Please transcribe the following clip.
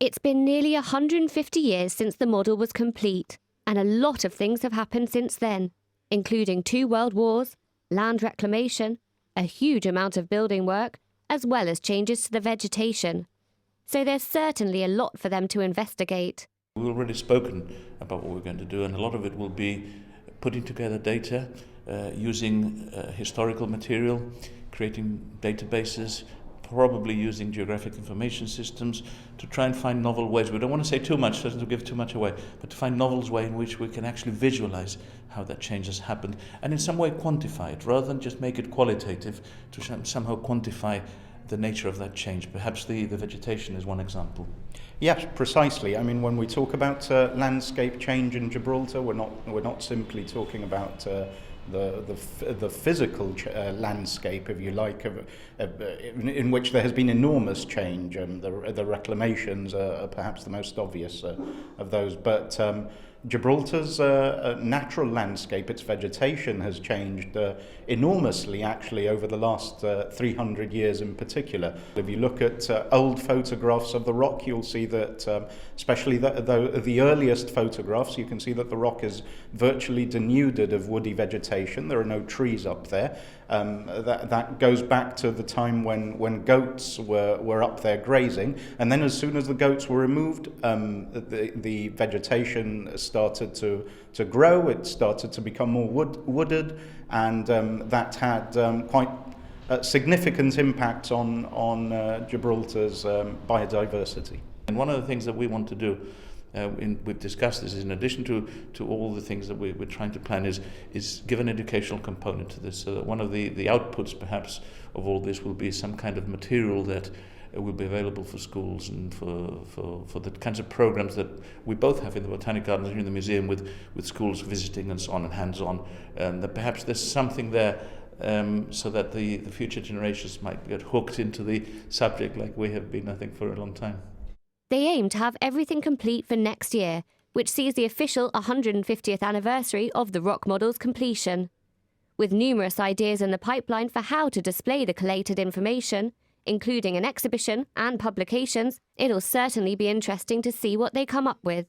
It's been nearly 150 years since the model was complete, and a lot of things have happened since then, including 2 world wars, land reclamation, a huge amount of building work, as well as changes to the vegetation. So there's certainly a lot for them to investigate. We've already spoken about what we're going to do, and a lot of it will be putting together data, using historical material, creating databases, probably using geographic information systems to try and find novel ways. We don't want to say too much, doesn't give too much away, but to find novel ways in which we can actually visualize how that change has happened and in some way quantify it, rather than just make it qualitative, to somehow quantify the nature of that change. Perhaps the vegetation is one example. Yes, precisely. I mean, when we talk about landscape change in Gibraltar, we're not simply talking about the physical landscape, if you like, in which there has been enormous change. The reclamations are perhaps the most obvious of those, but Gibraltar's natural landscape, its vegetation, has changed enormously, actually, over the last 300 years in particular. If you look at old photographs of the rock, you'll see that, especially the earliest photographs, you can see that the rock is virtually denuded of woody vegetation. There are no trees up there. That goes back to the time when goats were up there grazing, and then as soon as the goats were removed, the vegetation started to grow. It started to become more wooded, and that had quite significant impact on Gibraltar's biodiversity. And one of the things that we want to do, we've discussed this, is in addition to all the things that we're trying to plan, is give an educational component to this, so that one of the outputs perhaps of all this will be some kind of material that will be available for schools and for the kinds of programs that we both have in the Botanic Gardens and in the museum, with schools visiting and so on, and hands-on, and that perhaps there's something there so that the future generations might get hooked into the subject like we have been, I think, for a long time. They aim to have everything complete for next year, which sees the official 150th anniversary of the rock model's completion. With numerous ideas in the pipeline for how to display the collated information, including an exhibition and publications, it'll certainly be interesting to see what they come up with.